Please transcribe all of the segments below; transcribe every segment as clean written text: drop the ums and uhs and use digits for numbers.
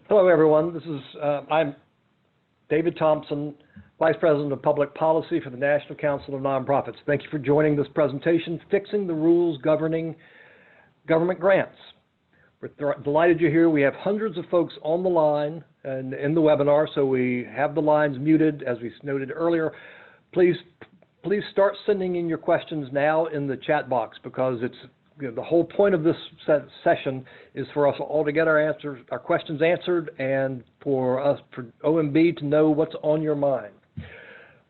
Hello, everyone. I'm David Thompson, Vice President of Public Policy for the National Council of Nonprofits. Thank you for joining this presentation, Fixing the Rules Governing Government Grants. We're delighted you're here. We have hundreds of folks on the line and in the webinar, so we have the lines muted, as we noted earlier. Please start sending in your questions now in the chat box, because the whole point of this session is for us all to get our questions answered, and for OMB to know what's on your mind.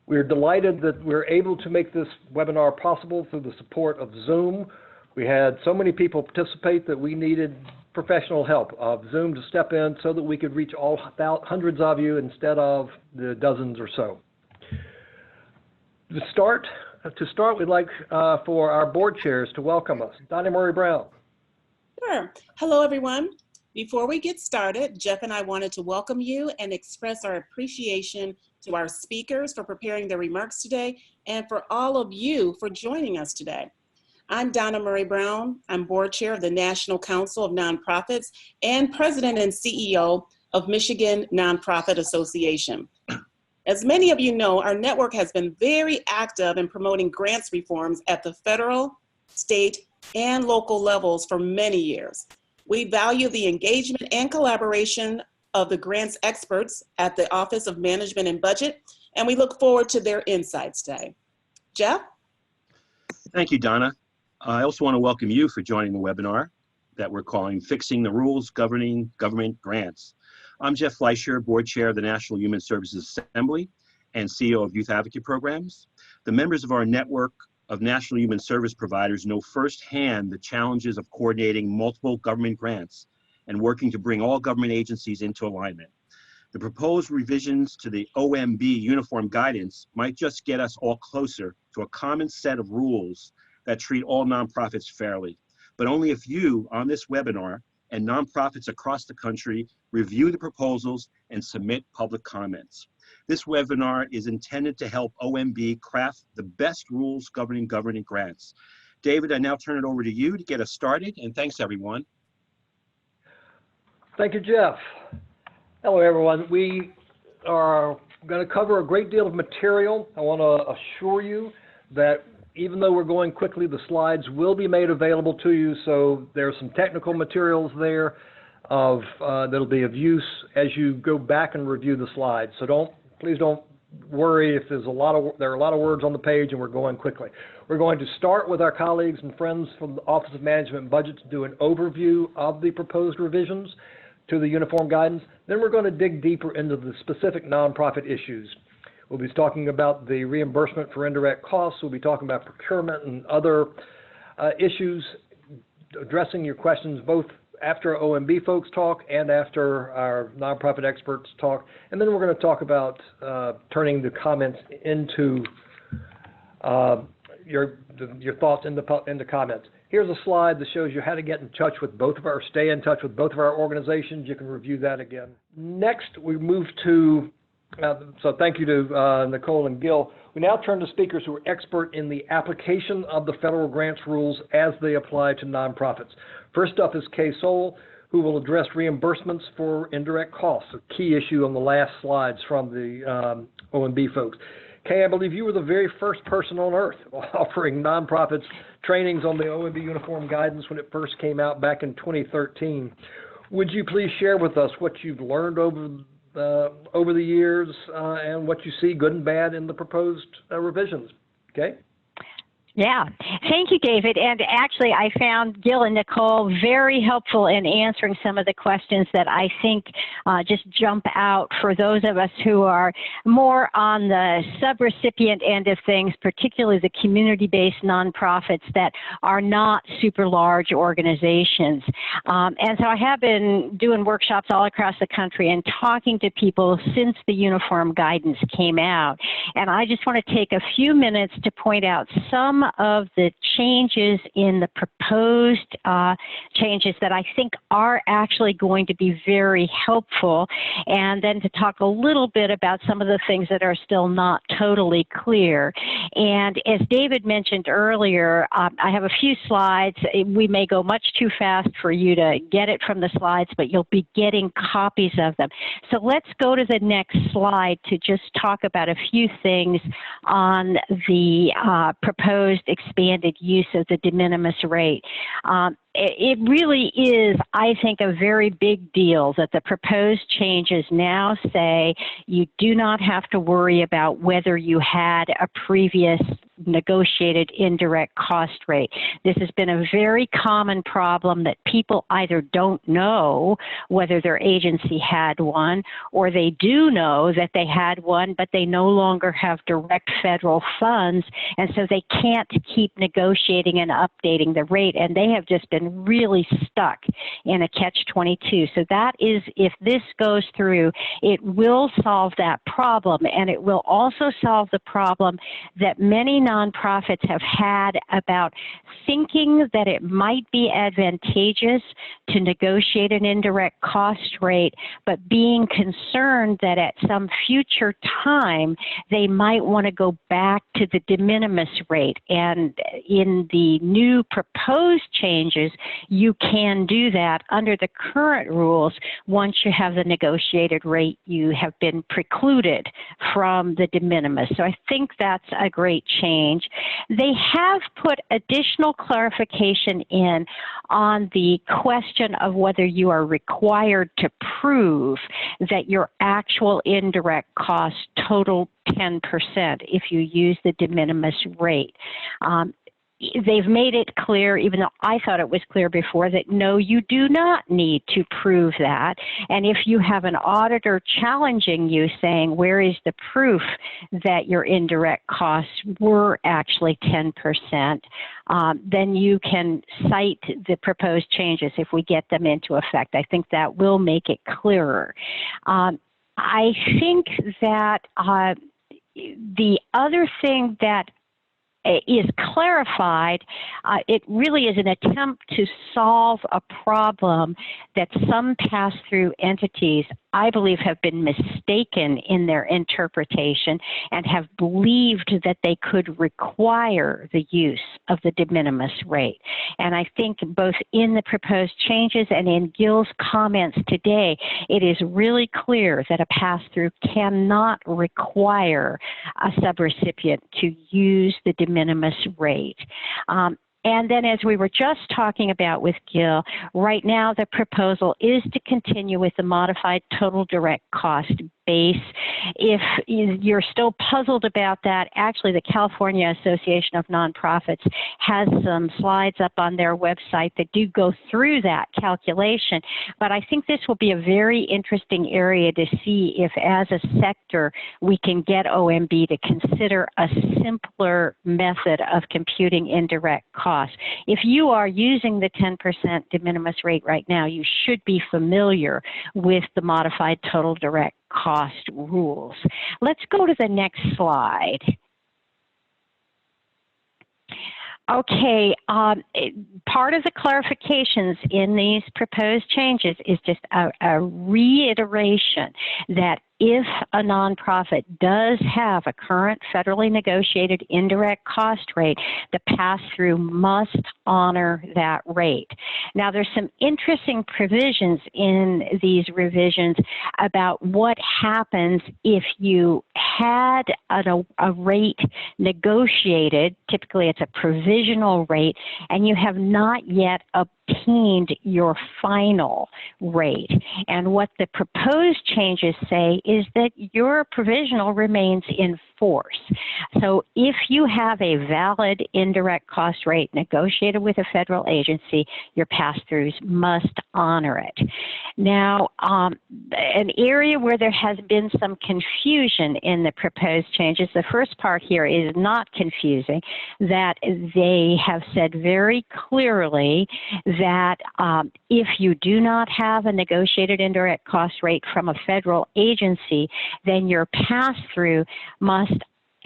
We're delighted that we're able to make this webinar possible through the support of Zoom. We had so many people participate that we needed professional help of Zoom to step in so that we could reach hundreds of you instead of the dozens or so. To start, we'd like for our board chairs to welcome us. Donna Murray Brown. Sure. Hello, everyone. Before we get started, Jeff and I wanted to welcome you and express our appreciation to our speakers for preparing their remarks today, and for all of you for joining us today. I'm Donna Murray Brown. I'm board chair of the National Council of Nonprofits and president and CEO of Michigan Nonprofit Association. As many of you know, our network has been very active in promoting grants reforms at the federal, state, and local levels for many years. We value the engagement and collaboration of the grants experts at the Office of Management and Budget, and we look forward to their insights today. Jeff? Thank you, Donna. I also want to welcome you for joining the webinar that we're calling Fixing the Rules Governing Government Grants. I'm Jeff Fleischer, board chair of the National Human Services Assembly and CEO of Youth Advocate Programs. The members of our network of national human service providers know firsthand the challenges of coordinating multiple government grants and working to bring all government agencies into alignment. The proposed revisions to the OMB Uniform Guidance might just get us all closer to a common set of rules that treat all nonprofits fairly, but only if you on this webinar and nonprofits across the country review the proposals and submit public comments. This webinar is intended to help OMB craft the best rules governing government grants. David, I now turn it over to you to get us started, and thanks everyone. Thank you, Jeff. Hello, everyone. We are going to cover a great deal of material. I want to assure you that even though we're going quickly, the slides will be made available to you, so there's some technical materials there that'll be of use as you go back and review the slides. So please don't worry if there are a lot of words on the page and we're going quickly. We're going to start with our colleagues and friends from the Office of Management and Budget to do an overview of the proposed revisions to the Uniform Guidance. Then we're going to dig deeper into the specific nonprofit issues. We'll be talking about the reimbursement for indirect costs. We'll be talking about procurement and other issues, addressing your questions both after OMB folks talk and after our nonprofit experts talk. And then we're going to talk about turning the comments into your thoughts into comments. Here's a slide that shows you how to get in touch with stay in touch with both of our organizations. You can review that again. Next, we move to so thank you to Nicole and Gil. We now turn to speakers who are expert in the application of the federal grants rules as they apply to nonprofits. First up is Kay Soul, who will address reimbursements for indirect costs, a key issue on the last slides from the OMB folks. Kay, I believe you were the very first person on earth offering nonprofits trainings on the OMB Uniform Guidance when it first came out back in 2013. Would you please share with us what you've learned over the years and what you see good and bad in the proposed revisions? Okay. Yeah, thank you, David. And actually, I found Gil and Nicole very helpful in answering some of the questions that I think just jump out for those of us who are more on the subrecipient end of things, particularly the community-based nonprofits that are not super large organizations. And so I have been doing workshops all across the country and talking to people since the Uniform Guidance came out. And I just want to take a few minutes to point out some of the changes in the proposed changes that I think are actually going to be very helpful, and then to talk a little bit about some of the things that are still not totally clear. And as David mentioned earlier, I have a few slides. We may go much too fast for you to get it from the slides, but you'll be getting copies of them. So let's go to the next slide to just talk about a few things on the proposed expanded use of the de minimis rate. It really is, I think, a very big deal that the proposed changes now say you do not have to worry about whether you had a previous negotiated indirect cost rate. This has been a very common problem that people either don't know whether their agency had one, or they do know that they had one, but they no longer have direct federal funds, and so they can't keep negotiating and updating the rate, and they have just been really stuck in a catch-22. So that is, if this goes through, it will solve that problem, and it will also solve the problem that many nonprofits have had about thinking that it might be advantageous to negotiate an indirect cost rate, but being concerned that at some future time they might want to go back to the de minimis rate. And in the new proposed changes, you can do that. Under the current rules, once you have the negotiated rate, you have been precluded from the de minimis. So I think that's a great change. They have put additional clarification in on the question of whether you are required to prove that your actual indirect costs total 10% if you use the de minimis rate. They've made it clear, even though I thought it was clear before, that no, you do not need to prove that. And if you have an auditor challenging you saying, where is the proof that your indirect costs were actually 10%, then you can cite the proposed changes if we get them into effect. I think that will make it clearer. I think that the other thing that is clarified, it really is an attempt to solve a problem that some pass-through entities, I believe, have been mistaken in their interpretation and have believed that they could require the use of the de minimis rate. And I think both in the proposed changes and in Gil's comments today, it is really clear that a pass-through cannot require a subrecipient to use the de minimis rate. And then, as we were just talking about with Gil, right now the proposal is to continue with the modified total direct cost base. If you're still puzzled about that, actually the California Association of Nonprofits has some slides up on their website that do go through that calculation. But I think this will be a very interesting area to see if, as a sector, we can get OMB to consider a simpler method of computing indirect costs. If you are using the 10% de minimis rate right now, you should be familiar with the modified total direct cost rules. Let's go to the next slide. Okay, part of the clarifications in these proposed changes is just a reiteration that if a nonprofit does have a current federally negotiated indirect cost rate, the pass-through must honor that rate. Now, there's some interesting provisions in these revisions about what happens if you had a rate negotiated, typically it's a provisional rate, and you have not yet obtained your final rate. And what the proposed changes say is that your provisional remains in force. So if you have a valid indirect cost rate negotiated with a federal agency, your pass-throughs must honor it. Now, an area where there has been some confusion in the proposed changes, the first part here is not confusing, that they have said very clearly that if you do not have a negotiated indirect cost rate from a federal agency, then your pass-through must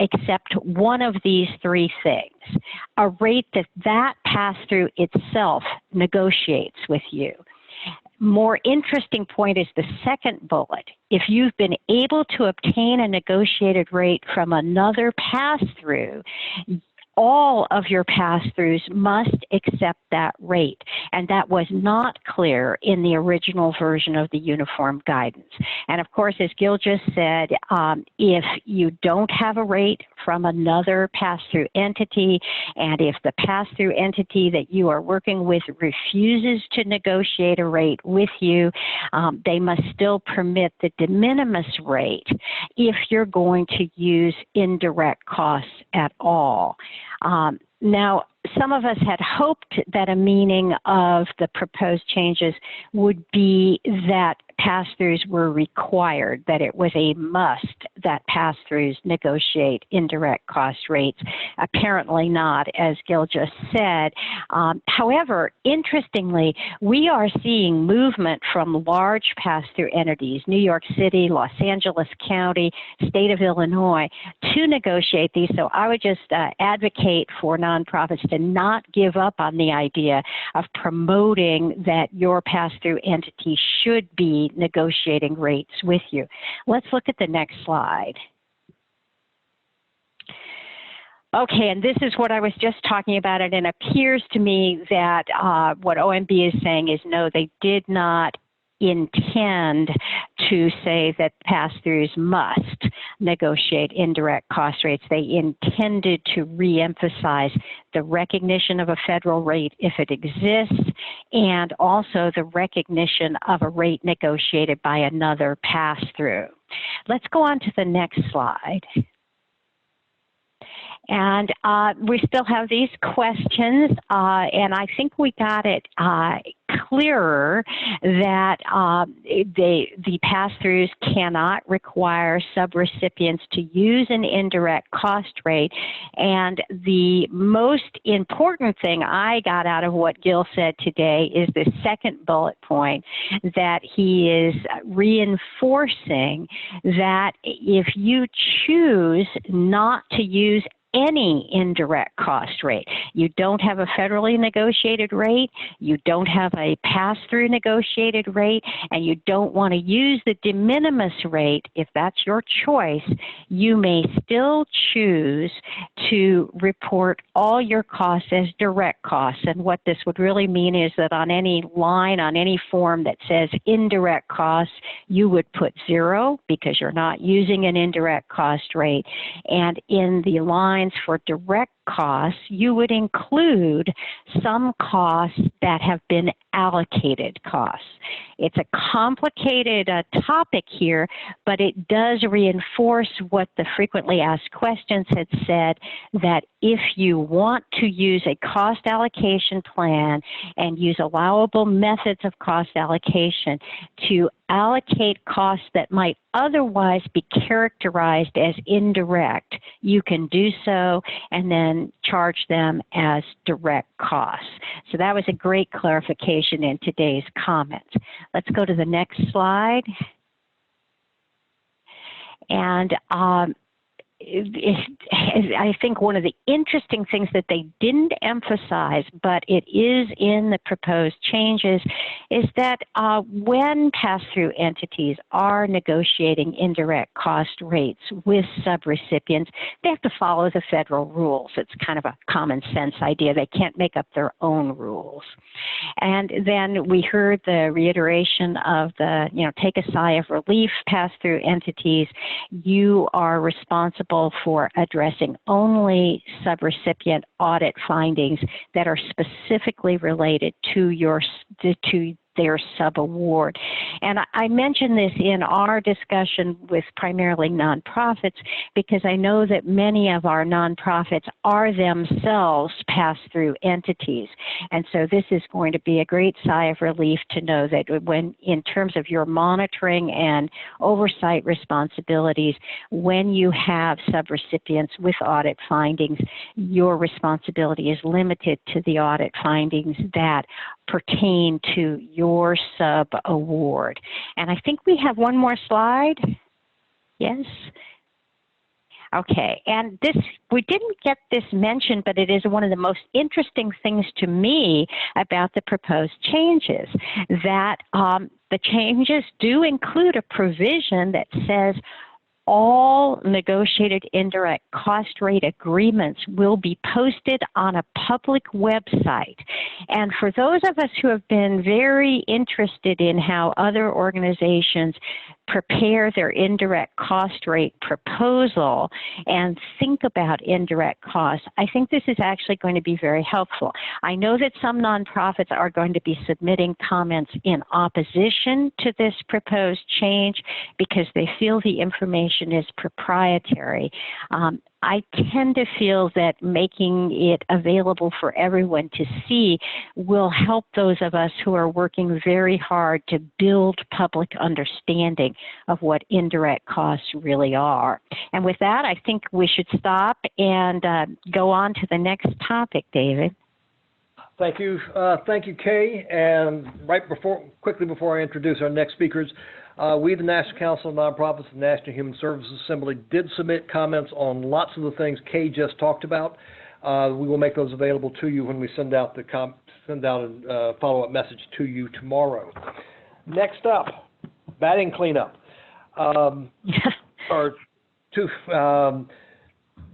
except one of these three things: a rate that pass-through itself negotiates with you. More interesting point is the second bullet. If you've been able to obtain a negotiated rate from another pass-through, all of your pass-throughs must accept that rate. And that was not clear in the original version of the Uniform Guidance. And of course, as Gil just said, if you don't have a rate from another pass-through entity, and if the pass-through entity that you are working with refuses to negotiate a rate with you, they must still permit the de minimis rate if you're going to use indirect costs at all. Now, some of us had hoped that a meaning of the proposed changes would be that pass-throughs were required, that it was a must that pass-throughs negotiate indirect cost rates. Apparently not, as Gil just said. However, interestingly, we are seeing movement from large pass-through entities, New York City, Los Angeles County, state of Illinois, to negotiate these. So I would just advocate for nonprofits to not give up on the idea of promoting that your pass-through entity should be negotiating rates with you. Let's look at the next slide. Okay, and this is what I was just talking about, and it appears to me that what OMB is saying is no, they did not intend to say that pass-throughs must negotiate indirect cost rates. They intended to re-emphasize the recognition of a federal rate if it exists, and also the recognition of a rate negotiated by another pass-through. Let's go on to the next slide. And we still have these questions, and I think we got it clearer that the pass-throughs cannot require subrecipients to use an indirect cost rate. And the most important thing I got out of what Gil said today is the second bullet point, that he is reinforcing that if you choose not to use any indirect cost rate, you don't have a federally negotiated rate, you don't have a pass-through negotiated rate, and you don't want to use the de minimis rate, if that's your choice, you may still choose to report all your costs as direct costs. And what this would really mean is that on any line, on any form that says indirect costs, you would put 0 because you're not using an indirect cost rate. And in the line for direct costs, you would include some costs that have been allocated costs. It's a complicated topic here, but it does reinforce what the frequently asked questions had said, that if you want to use a cost allocation plan and use allowable methods of cost allocation to allocate costs that might otherwise be characterized as indirect, you can do so and then charge them as direct costs. So that was a great clarification in today's comments. Let's go to the next slide. And I think one of the interesting things that they didn't emphasize, but it is in the proposed changes, is that when pass-through entities are negotiating indirect cost rates with subrecipients, they have to follow the federal rules. It's kind of a common sense idea. They can't make up their own rules. And then we heard the reiteration of the, take a sigh of relief, pass-through entities. You are responsible for addressing only subrecipient audit findings that are specifically related to their sub-award. And I mention this in our discussion with primarily nonprofits because I know that many of our nonprofits are themselves pass-through entities. And so this is going to be a great sigh of relief to know that when, in terms of your monitoring and oversight responsibilities, when you have subrecipients with audit findings, your responsibility is limited to the audit findings that pertain to your sub-award. And I think we have one more slide. Yes. Okay, and this, we didn't get this mentioned, but it is one of the most interesting things to me about the proposed changes, that the changes do include a provision that says all negotiated indirect cost rate agreements will be posted on a public website. And for those of us who have been very interested in how other organizations prepare their indirect cost rate proposal and think about indirect costs, I think this is actually going to be very helpful. I know that some nonprofits are going to be submitting comments in opposition to this proposed change because they feel the information is proprietary. I tend to feel that making it available for everyone to see will help those of us who are working very hard to build public understanding of what indirect costs really are. And with that, I think we should stop and go on to the next topic, David. Thank you, Kay. And quickly before I introduce our next speakers, we, the National Council of Nonprofits and National Human Services Assembly, did submit comments on lots of the things Kay just talked about. We will make those available to you when we send out a follow-up message to you tomorrow. Next up, batting cleanup.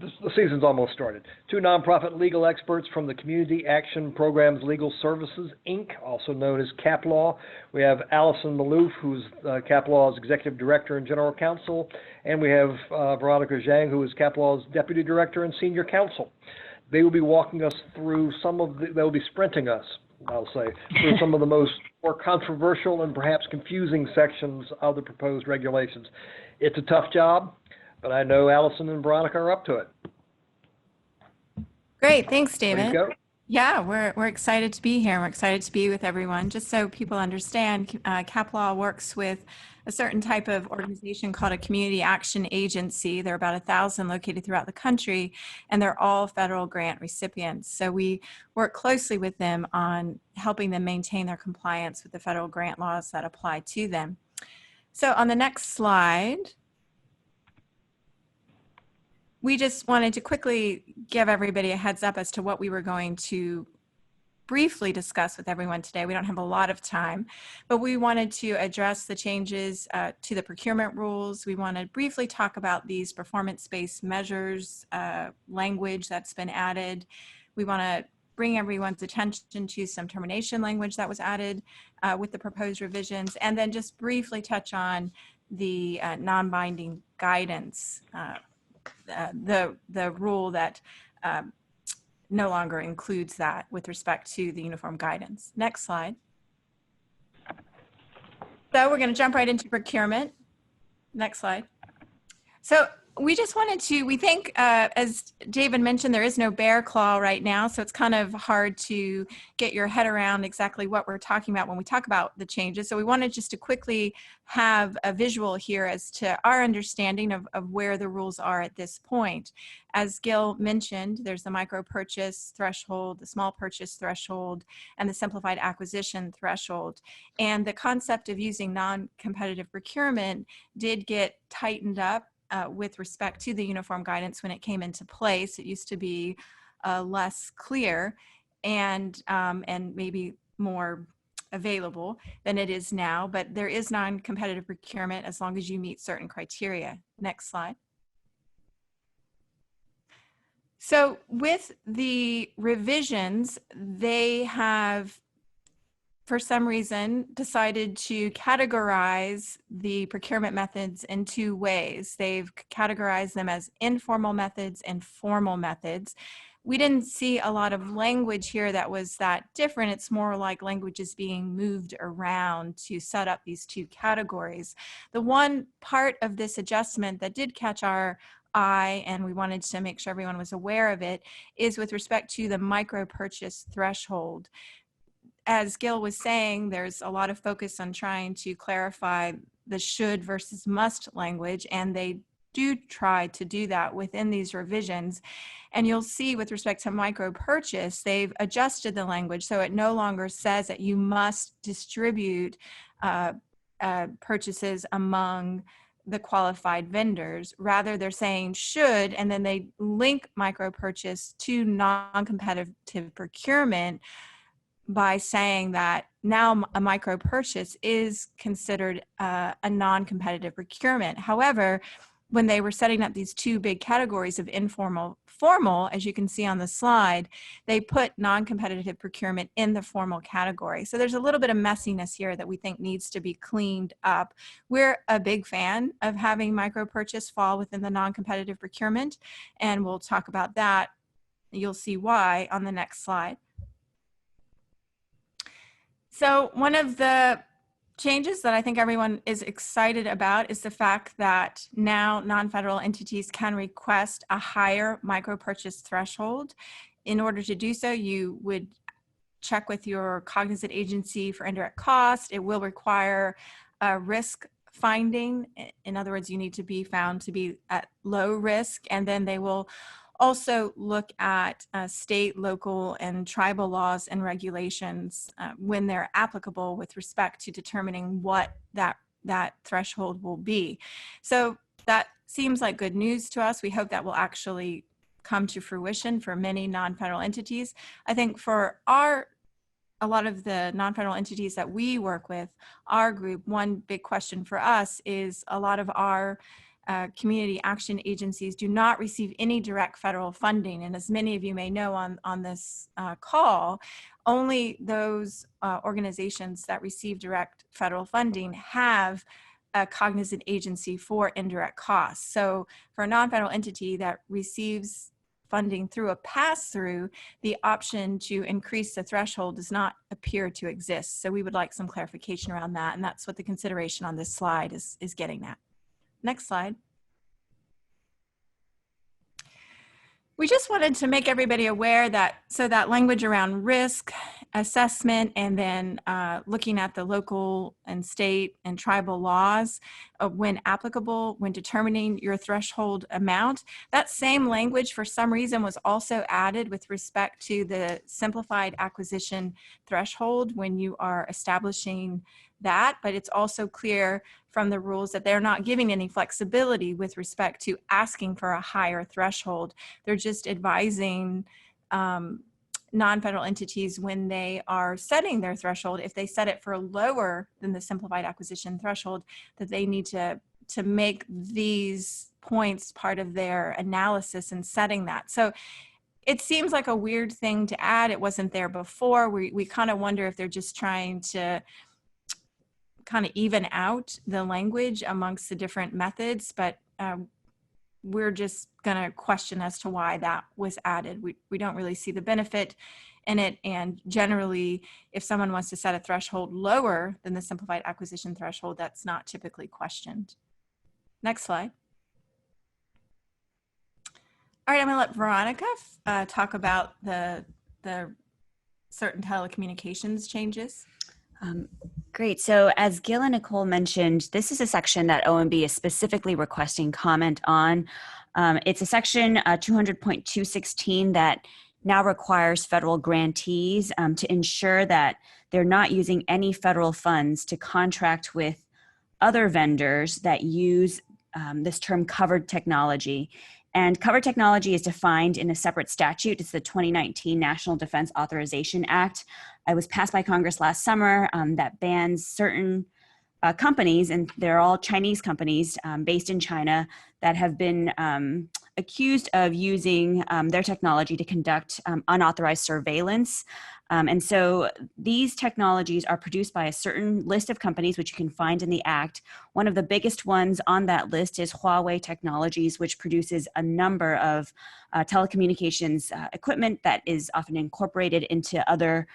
The season's almost started. Two nonprofit legal experts from the Community Action Programs Legal Services, Inc., also known as CAPLAW. We have Allison Malouf, who's CAPLAW's Executive Director and General Counsel, and we have Veronica Zhang, who is CAPLAW's Deputy Director and Senior Counsel. They will be walking us through they'll be sprinting us, I'll say, through some of the more controversial and perhaps confusing sections of the proposed regulations. It's a tough job, but I know Allison and Veronica are up to it. Great, thanks, David. There you go. Yeah, we're excited to be here. We're excited to be with everyone. Just so people understand, CAPLAW works with a certain type of organization called a community action agency. There are about 1,000 located throughout the country, and they're all federal grant recipients. So we work closely with them on helping them maintain their compliance with the federal grant laws that apply to them. So on the next slide, we just wanted to quickly give everybody a heads up as to what we were going to briefly discuss with everyone today. We don't have a lot of time, but we wanted to address the changes to the procurement rules. We want to briefly talk about these performance-based measures language that's been added. We want to bring everyone's attention to some termination language that was added with the proposed revisions, and then just briefly touch on the non-binding guidance, the rule that no longer includes that with respect to the uniform guidance. Next slide. So we're going to jump right into procurement. Next slide. So we just wanted to, we think, as David mentioned, there is no bear claw right now, so it's kind of hard to get your head around exactly what we're talking about when we talk about the changes. So we wanted just to quickly have a visual here as to our understanding of where the rules are at this point. As Gil mentioned, there's the micro-purchase threshold, the small purchase threshold, and the simplified acquisition threshold. And the concept of using non-competitive procurement did get tightened up with respect to the uniform guidance when it came into place. It used to be less clear and maybe more available than it is now, but there is non-competitive procurement as long as you meet certain criteria. Next slide. So with the revisions, they have, for some reason, decided to categorize the procurement methods in two ways. They've categorized them as informal methods and formal methods. We didn't see a lot of language here that was that different. It's more like language is being moved around to set up these two categories. The one part of this adjustment that did catch our eye, and we wanted to make sure everyone was aware of it, is with respect to the micro-purchase threshold. As Gil was saying, there's a lot of focus on trying to clarify the should versus must language, and they do try to do that within these revisions. And you'll see with respect to micro-purchase, they've adjusted the language so it no longer says that you must distribute purchases among the qualified vendors. Rather, they're saying should, and then they link micropurchase to non-competitive procurement by saying that now a micropurchase is considered a non-competitive procurement. However, when they were setting up these two big categories of informal, formal, as you can see on the slide, they put non-competitive procurement in the formal category. So there's a little bit of messiness here that we think needs to be cleaned up. We're a big fan of having micropurchase fall within the non-competitive procurement, and we'll talk about that. You'll see why on the next slide. So one of the changes that I think everyone is excited about is the fact that now non-federal entities can request a higher micropurchase threshold. In order to do so, you would check with your cognizant agency for indirect cost. It will require a risk finding. In other words, you need to be found to be at low risk, and then they will also look at state, local, and tribal laws and regulations when they're applicable with respect to determining what that threshold will be. So that seems like good news to us. We hope that will actually come to fruition for many non-federal entities. I think for a lot of the non-federal entities that we work with, our group, one big question for us is a lot of our community action agencies do not receive any direct federal funding. And as many of you may know on this call, only those organizations that receive direct federal funding have a cognizant agency for indirect costs. So for a non-federal entity that receives funding through a pass-through, the option to increase the threshold does not appear to exist. So we would like some clarification around that. And that's what the consideration on this slide is getting at. Next slide. We just wanted to make everybody aware that, so that language around risk assessment and then looking at the local and state and tribal laws when applicable, when determining your threshold amount, that same language for some reason was also added with respect to the simplified acquisition threshold when you are establishing that, but it's also clear from the rules that they're not giving any flexibility with respect to asking for a higher threshold. They're just advising non-federal entities when they are setting their threshold, if they set it for lower than the simplified acquisition threshold, that they need to make these points part of their analysis in setting that. So it seems like a weird thing to add. It wasn't there before. We kind of wonder if they're just trying to kind of even out the language amongst the different methods, but we're just going to question as to why that was added. We don't really see the benefit in it, and generally, if someone wants to set a threshold lower than the simplified acquisition threshold, that's not typically questioned. Next slide. All right, I'm going to let Veronica talk about the certain telecommunications changes. Great. So as Gil and Nicole mentioned, this is a section that OMB is specifically requesting comment on. It's a section 200.216 that now requires federal grantees to ensure that they're not using any federal funds to contract with other vendors that use this term covered technology. And covered technology is defined in a separate statute. It's the 2019 National Defense Authorization Act. It was passed by Congress last summer that bans certain companies, and they're all Chinese companies based in China that have been accused of using their technology to conduct unauthorized surveillance. And so these technologies are produced by a certain list of companies, which you can find in the Act. One of the biggest ones on that list is Huawei Technologies, which produces a number of telecommunications equipment that is often incorporated into other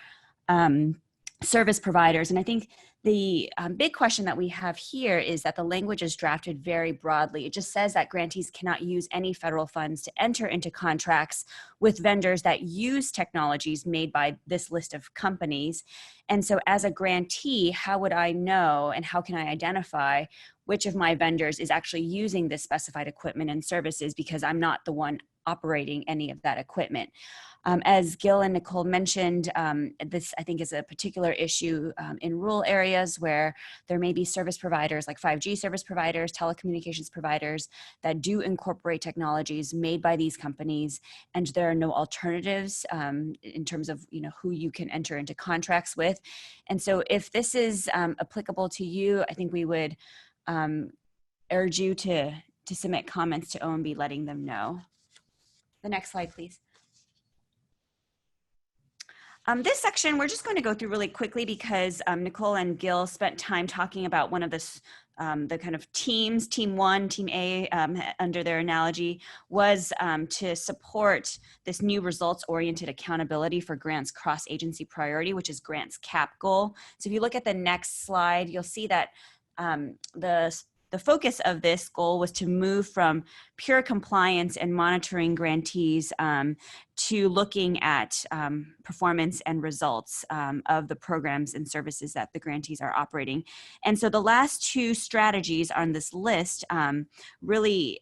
service providers. And I think the big question that we have here is that the language is drafted very broadly. It just says that grantees cannot use any federal funds to enter into contracts with vendors that use technologies made by this list of companies. And so as a grantee, how would I know and how can I identify which of my vendors is actually using this specified equipment and services, because I'm not the one operating any of that equipment. As Gil and Nicole mentioned, this I think is a particular issue in rural areas where there may be service providers like 5G service providers, telecommunications providers that do incorporate technologies made by these companies, and there are no alternatives in terms of who you can enter into contracts with. And so if this is applicable to you, I think we would urge you to submit comments to OMB letting them know. The next slide, please. This section, we're just going to go through really quickly because Nicole and Gil spent time talking about one of the kind of teams, Team 1, Team A, under their analogy, was to support this new results-oriented accountability for grants cross-agency priority, which is grants cap goal. So if you look at the next slide, you'll see that the focus of this goal was to move from pure compliance and monitoring grantees to looking at performance and results of the programs and services that the grantees are operating. And so the last two strategies on this list really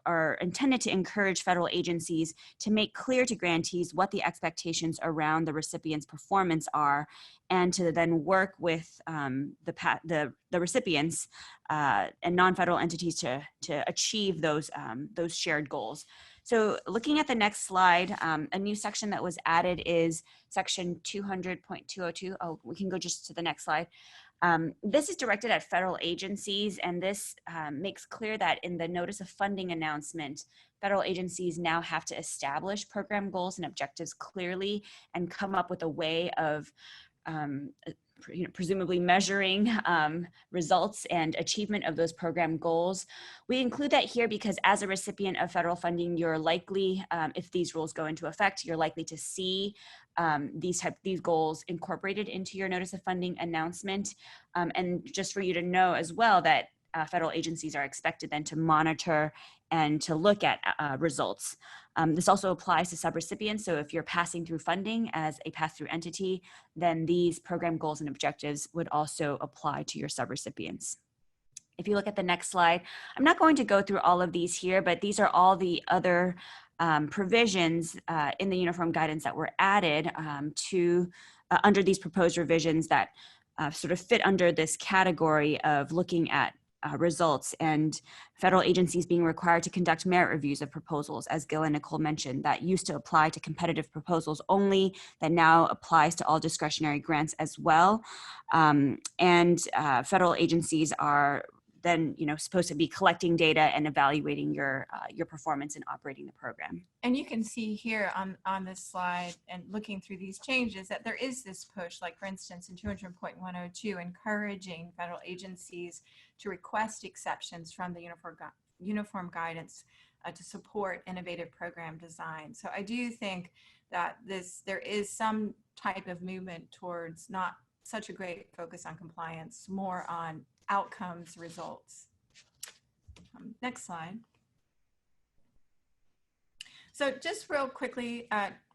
are intended to encourage federal agencies to make clear to grantees what the expectations around the recipient's performance are, and to then work with the recipients and non-federal entities to achieve those shared goals. So looking at the next slide, a new section that was added is section 200.202. Oh, we can go just to the next slide. This is directed at federal agencies, and this makes clear that in the notice of funding announcement, federal agencies now have to establish program goals and objectives clearly and come up with a way of presumably measuring results and achievement of those program goals. We include that here because as a recipient of federal funding, you're likely, if these rules go into effect, you're likely to see these goals incorporated into your notice of funding announcement. And just for you to know as well that federal agencies are expected then to monitor and to look at results. This also applies to subrecipients. So if you're passing through funding as a pass-through entity, then these program goals and objectives would also apply to your subrecipients. If you look at the next slide, I'm not going to go through all of these here, but these are all the other provisions in the uniform guidance that were added under these proposed revisions that sort of fit under this category of looking at results, and federal agencies being required to conduct merit reviews of proposals, as Gil and Nicole mentioned. That used to apply to competitive proposals only, that now applies to all discretionary grants as well. Federal agencies are then supposed to be collecting data and evaluating your performance in operating the program. And you can see here on this slide and looking through these changes that there is this push, like for instance in 200.102, encouraging federal agencies to request exceptions from the uniform guidance to support innovative program design. So I do think that there is some type of movement towards not such a great focus on compliance, more on outcomes, results. Next slide. So just real quickly,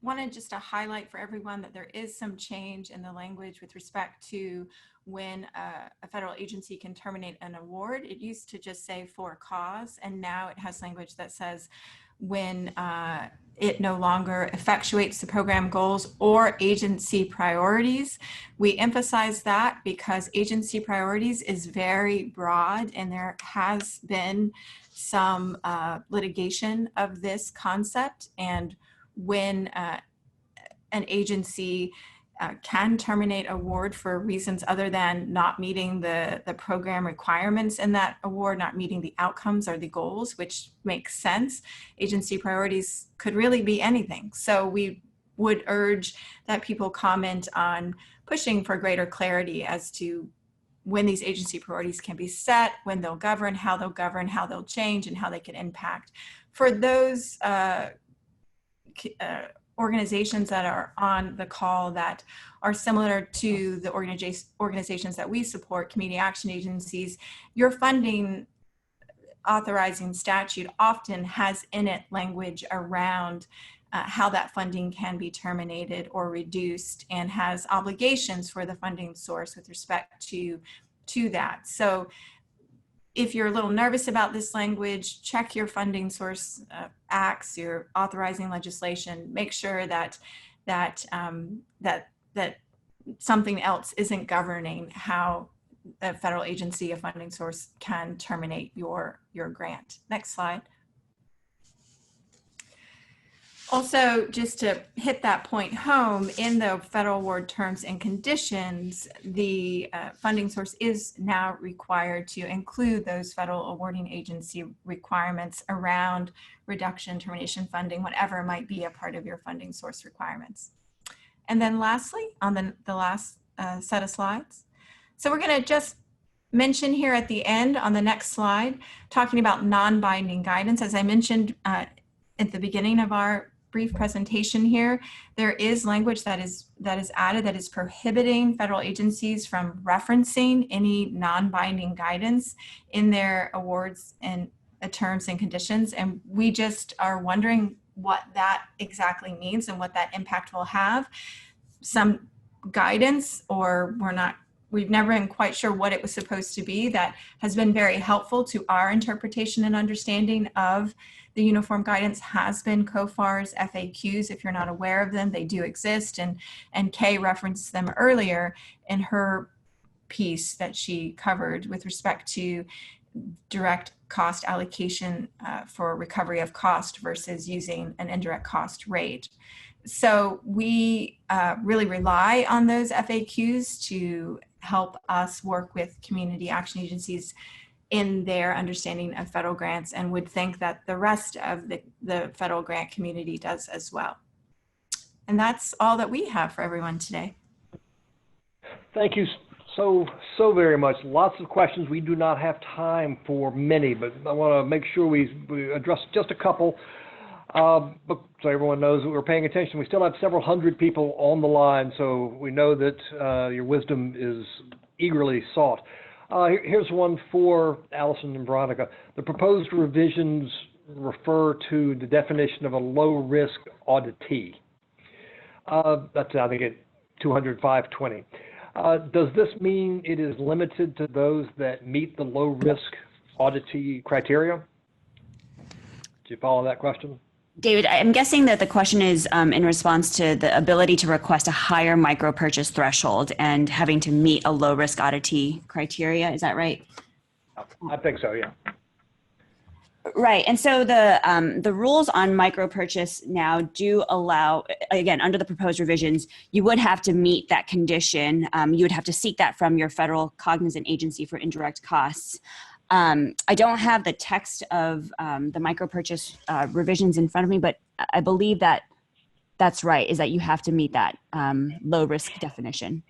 wanted just to highlight for everyone that there is some change in the language with respect to when a federal agency can terminate an award. It used to just say for a cause, and now it has language that says when it no longer effectuates the program goals or agency priorities. We emphasize that because agency priorities is very broad, and there has been some litigation of this concept. And when an agency can terminate award for reasons other than not meeting the program requirements in that award, not meeting the outcomes or the goals, which makes sense. Agency priorities could really be anything. So we would urge that people comment on pushing for greater clarity as to when these agency priorities can be set, when they'll govern, how they'll change, and how they can impact. For those organizations that are on the call that are similar to the organizations that we support, community action agencies, your funding authorizing statute often has in it language around how that funding can be terminated or reduced, and has obligations for the funding source with respect to that. So if you're a little nervous about this language, check your funding source acts, your authorizing legislation. Make sure that something else isn't governing how a federal agency, a funding source, can terminate your grant. Next slide. Also, just to hit that point home, in the federal award terms and conditions, the funding source is now required to include those federal awarding agency requirements around reduction, termination funding, whatever might be a part of your funding source requirements. And then lastly, on the last set of slides. So we're going to just mention here at the end on the next slide, talking about non-binding guidance. As I mentioned at the beginning of our brief presentation here, there is language that is added that is prohibiting federal agencies from referencing any non-binding guidance in their awards and terms and conditions. And we just are wondering what that exactly means and what that impact will have. Some guidance, or we've never been quite sure what it was supposed to be, that has been very helpful to our interpretation and understanding of the uniform guidance has been COFAR's FAQs. If you're not aware of them, they do exist. And Kay referenced them earlier in her piece that she covered with respect to direct cost allocation for recovery of cost versus using an indirect cost rate. So we really rely on those FAQs to help us work with community action agencies in their understanding of federal grants, and would think that the rest of the federal grant community does as well. And that's all that we have for everyone today. Thank you so very much. Lots of questions. We do not have time for many, but I want to make sure we address just a couple. But so everyone knows that we're paying attention. We still have several hundred people on the line, so we know that your wisdom is eagerly sought. Here's one for Allison and Veronica. The proposed revisions refer to the definition of a low-risk auditee. That's, I think, at 205.20. Does this mean it is limited to those that meet the low-risk auditee criteria? Do you follow that question? David, I'm guessing that the question is in response to the ability to request a higher micro-purchase threshold and having to meet a low-risk auditee criteria. Is that right? I think so, yeah. Right, and so the rules on micro-purchase now do allow, again, under the proposed revisions, you would have to meet that condition. You would have to seek that from your federal cognizant agency for indirect costs. I don't have the text of the micro-purchase revisions in front of me, but I believe that that's right, is that you have to meet that low-risk definition.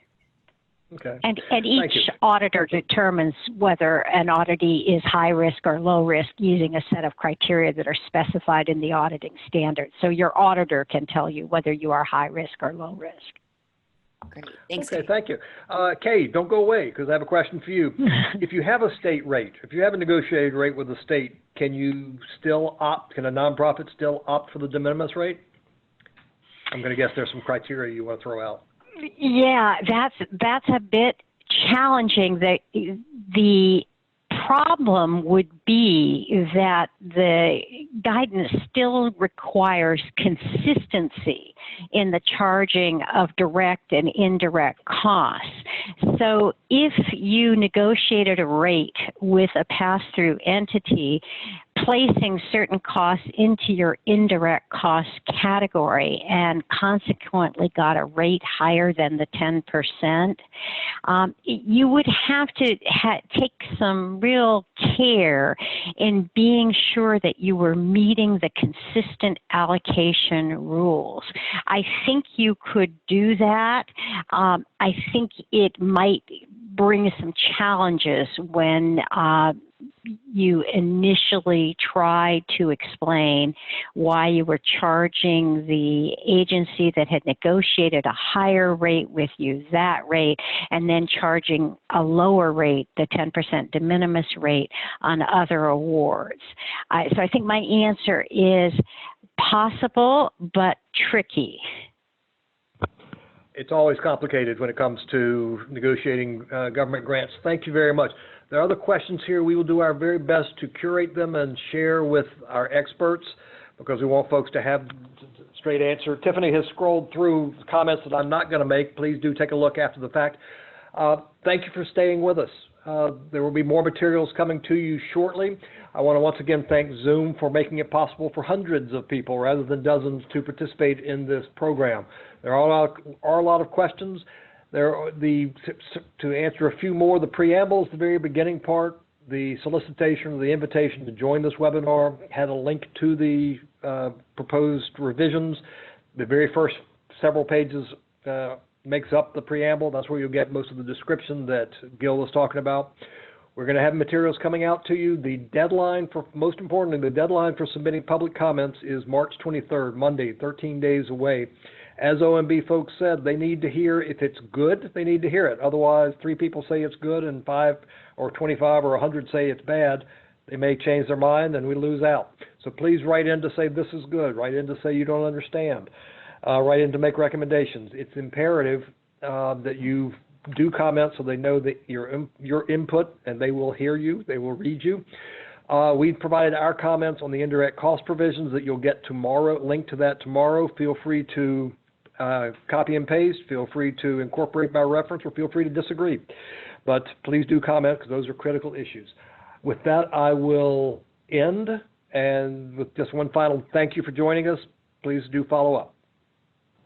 Okay. And each auditor determines whether an auditee is high risk or low risk using a set of criteria that are specified in the auditing standards. So your auditor can tell you whether you are high risk or low risk. Great. Thanks. Okay, thank you. Kay, don't go away, because I have a question for you. If you have a state rate, if you have a negotiated rate with the state, can you still opt, can a nonprofit still opt for the de minimis rate? I'm going to guess there's some criteria you want to throw out. Yeah, that's a bit challenging. The problem would be that the guidance still requires consistency in the charging of direct and indirect costs. So if you negotiated a rate with a pass-through entity, placing certain costs into your indirect cost category and consequently got a rate higher than the 10%, you would have to take some real care in being sure that you were meeting the consistent allocation rules. I think you could do that. I think it might bring some challenges when you initially try to explain why you were charging the agency that had negotiated a higher rate with you that rate, and then charging a lower rate, the 10% de minimis rate, on other awards. So I think my answer is possible, but tricky. it's always complicated when it comes to negotiating government grants. Thank you very much. There are other questions here. We will do our very best to curate them and share with our experts because we want folks to have straight answer. Tiffany has scrolled through comments that I'm not going to make. Please do take a look after the fact. Thank you for staying with us. There will be more materials coming to you shortly. I want to once again thank Zoom for making it possible for hundreds of people rather than dozens to participate in this program. There are a lot of questions. To answer a few more, the preamble is the very beginning part. The solicitation or the invitation to join this webinar had a link to the proposed revisions. The very first several pages makes up the preamble. That's where you'll get most of the description that Gil was talking about. We're going to have materials coming out to you. The deadline for, most importantly, the deadline for submitting public comments is March 23rd, Monday, 13 days away. As OMB folks said, they need to hear if it's good, they need to hear it. Otherwise, 3 people say it's good and 5 or 25 or 100 say it's bad. They may change their mind and we lose out. So please write in to say this is good. Write in to say you don't understand. Write in to make recommendations. It's imperative that you do comment so they know that your input, and they will hear you, they will read you. We provided our comments on the indirect cost provisions that you'll get tomorrow, link to that tomorrow. Feel free to copy and paste, feel free to incorporate by reference, or feel free to disagree. But please do comment because those are critical issues. With that, I will end, and with just one final thank you for joining us. Please do follow up.